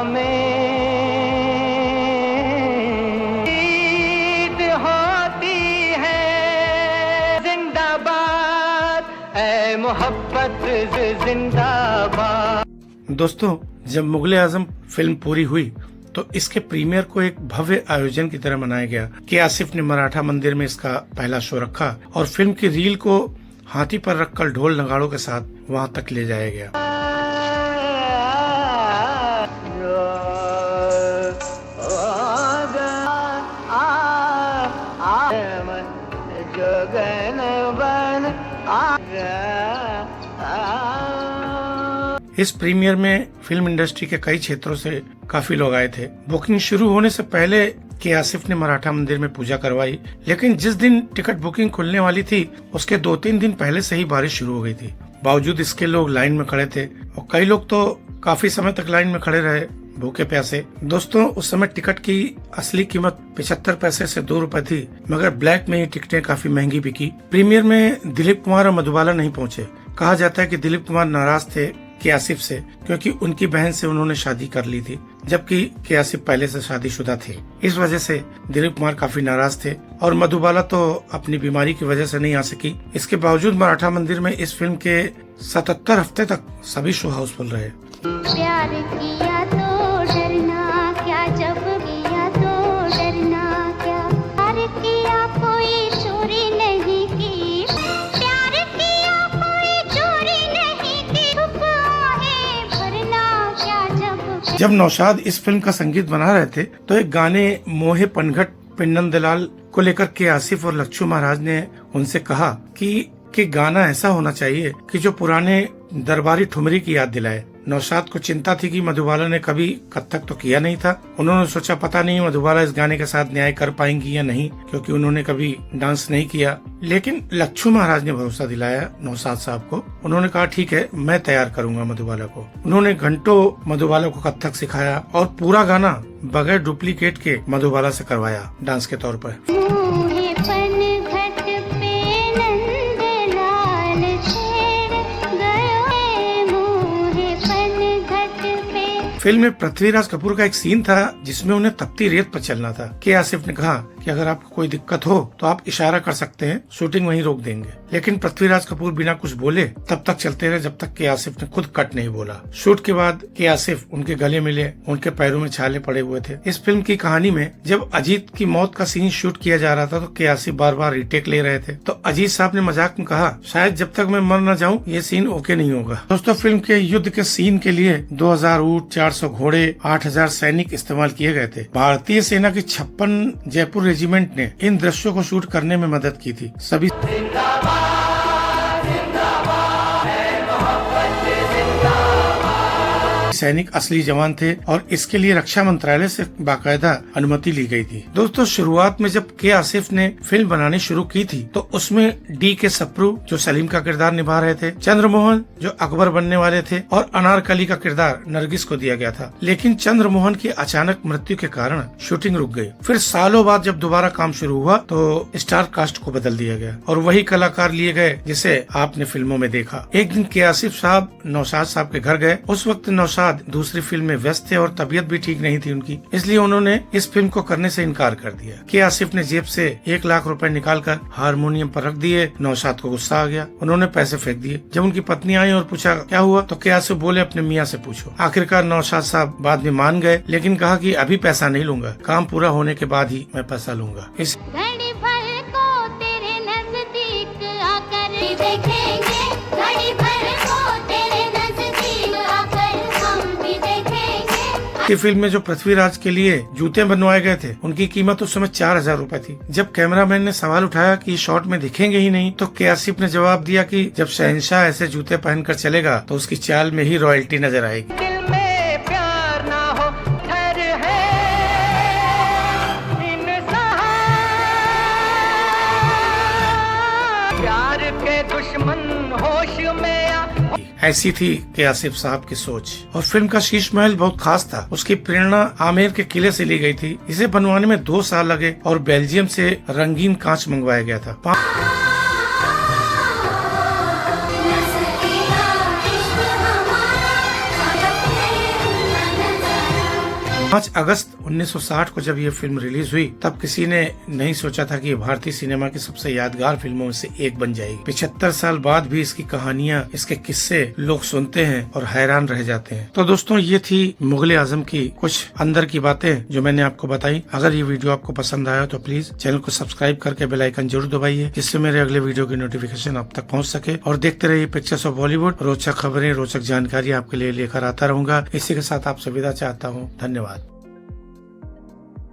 में ईद होती है। जिंदाबाद ऐ मोहब्बत जिंदाबाद। दोस्तों, जब मुगले आजम फिल्म पूरी हुई तो इसके प्रीमियर को एक भव्य आयोजन की तरह मनाया गया कि आसिफ ने मराठा मंदिर में इसका पहला शो रखा और फिल्म की रील को हाथी पर रखकर ढोल नगाड़ों के साथ वहां तक ले जाया गया। इस प्रीमियर में फिल्म इंडस्ट्री के कई क्षेत्रों से काफी लोग आए थे। बुकिंग शुरू होने से पहले के आसिफ ने मराठा मंदिर में पूजा करवाई, लेकिन जिस दिन टिकट बुकिंग खुलने वाली थी उसके 2-3 दिन पहले से ही बारिश शुरू हो गई थी। बावजूद इसके लोग लाइन में खड़े थे और कई लोग तो काफी समय तक लाइन में खड़े रहे भूखे प्यासे। दोस्तों, उस समय टिकट की असली कीमत 75 पैसे से 2 रुपए थी, मगर ब्लैक में ही टिकटें काफी महंगी बिकी। प्रीमियर में दिलीप कुमार और मधुबाला नहीं पहुंचे। कहा जाता है कि दिलीप कुमार नाराज थे के आसिफ से क्योंकि उनकी बहन से उन्होंने शादी कर ली थी, जबकि के आसिफ पहले से शादीशुदा थे। इस वजह से दिलीप कुमार काफी नाराज थे और मधुबाला तो अपनी बीमारी की वजह से नहीं आ सकी। इसके बावजूद मराठा मंदिर में इस फिल्म के 77 हफ्ते तक सभी शो हाउसफुल रहे। प्यार किया तो डरना क्या, जब किया तो डरना क्या, प्यार किया कोई चोरी नहीं की, प्यार किया कोई चोरी नहीं की, भरना क्या जब नौशाद इस फिल्म का संगीत बना रहे थे तो एक गाने मोहे पनघट पिन्नन दलाल को लेकर के आसिफ और लच्छू महाराज ने उनसे कहा कि गाना ऐसा होना चाहिए कि जो पुराने दरबारी ठुमरी की याद दिलाए। नौशाद को चिंता थी कि मधुबाला ने कभी कथक तो किया नहीं था। उन्होंने सोचा पता नहीं मधुबाला इस गाने के साथ न्याय कर पाएंगी या नहीं, क्योंकि उन्होंने कभी डांस नहीं किया। लेकिन लच्छू महाराज ने भरोसा दिलाया नौशाद साहब को। उन्होंने कहा ठीक है, मैं तैयार करूंगा मधुबाला को। उन्होंने घंटों मधुबाला को कथक सिखाया और पूरा गाना बगैर डुप्लीकेट के मधुबाला से करवाया डांस के तौर पर। फिल्म में पृथ्वीराज कपूर का एक सीन था जिसमें उन्हें तपती रेत पर चलना था। के आसिफ ने कहा कि अगर आपको कोई दिक्कत हो तो आप इशारा कर सकते हैं, शूटिंग वहीं रोक देंगे। लेकिन पृथ्वीराज कपूर बिना कुछ बोले तब तक चलते रहे जब तक के आसिफ ने खुद कट नहीं बोला। शूट के बाद के आसिफ उनके गले मिले, उनके पैरों में छाले पड़े हुए थे। इस फिल्म की कहानी में जब अजीत की मौत का सीन शूट किया जा रहा था तो के आसिफ बार बार रीटेक ले रहे थे, तो अजीत साहब ने मजाक में कहा शायद जब तक मैं मर न जाऊं ये सीन ओके नहीं होगा। दोस्तों, फिल्म के युद्ध के सीन के लिए 2000 ऊंट, 400 घोड़े, 8000 सैनिक इस्तेमाल किए गए थे। भारतीय सेना की 56 जयपुर रेजिमेंट ने इन दृश्यों को शूट करने में मदद की थी। सभी सैनिक असली जवान थे और इसके लिए रक्षा मंत्रालय से बाकायदा अनुमति ली गई थी। दोस्तों, शुरुआत में जब के आसिफ ने फिल्म बनानी शुरू की थी तो उसमें डी.के. सप्रू जो सलीम का किरदार निभा रहे थे, चंद्रमोहन जो अकबर बनने वाले थे और अनारकली का किरदार नरगिस को दिया गया था। लेकिन चंद्रमोहन की अचानक मृत्यु के कारण शूटिंग रुक गई। फिर सालों बाद जब दोबारा काम शुरू हुआ तो स्टार कास्ट को बदल दिया गया और वही कलाकार लिए गए जिसे आपने फिल्मों में देखा। एक दिन के आसिफ साहब नौशाद साहब के घर गए। उस वक्त नौशाद दूसरी फिल्म में व्यस्त थे और तबीयत भी ठीक नहीं थी उनकी, इसलिए उन्होंने इस फिल्म को करने से इनकार कर दिया। के आसिफ ने जेब से 1 लाख रुपए निकालकर हारमोनियम पर रख दिए। नौशाद को गुस्सा आ गया, उन्होंने पैसे फेंक दिए। जब उनकी पत्नी आई और पूछा क्या हुआ तो के आसिफ बोले अपने मियाँ से पूछो। आखिरकार नौशाद साहब बाद में मान गए, लेकिन कहा कि अभी पैसा नहीं लूंगा, काम पूरा होने के बाद ही मैं पैसा लूंगा। इस की फिल्म में जो पृथ्वीराज के लिए जूते बनवाए गए थे उनकी कीमत उस समय 4000 रुपए थी। जब कैमरामैन ने सवाल उठाया कि शॉट में दिखेंगे ही नहीं तो के आसिफ ने जवाब दिया कि जब शहंशाह ऐसे जूते पहनकर चलेगा तो उसकी चाल में ही रॉयल्टी नजर आएगी। प्यार के दुश्मन होश में ऐसी थी के आसिफ साहब की सोच। और फिल्म का शीश महल बहुत खास था। उसकी प्रेरणा आमेर के किले से ली गई थी। इसे बनवाने में 2 साल लगे और बेल्जियम से रंगीन कांच मंगवाया गया था। 5 अगस्त 1960 को जब ये फिल्म रिलीज हुई तब किसी ने नहीं सोचा था कि ये भारतीय सिनेमा की सबसे यादगार फिल्मों में से एक बन जाएगी। 75 साल बाद भी इसकी कहानियां, इसके किस्से लोग सुनते हैं और हैरान रह जाते हैं। तो दोस्तों, ये थी मुगले आजम की कुछ अंदर की बातें जो मैंने आपको बताई। अगर ये वीडियो आपको पसंद आया तो प्लीज चैनल को सब्सक्राइब करके बेल आइकन जरूर दबाइए, जिससे मेरे अगले वीडियो की नोटिफिकेशन आप तक पहुँच सके। और देखते रहिए पिक्चर्स ऑफ बॉलीवुड। रोचक खबरें, रोचक जानकारी आपके लिए लेकर आता रहूंगा। इसी के साथ आपसे विदा चाहता हूँ। धन्यवाद।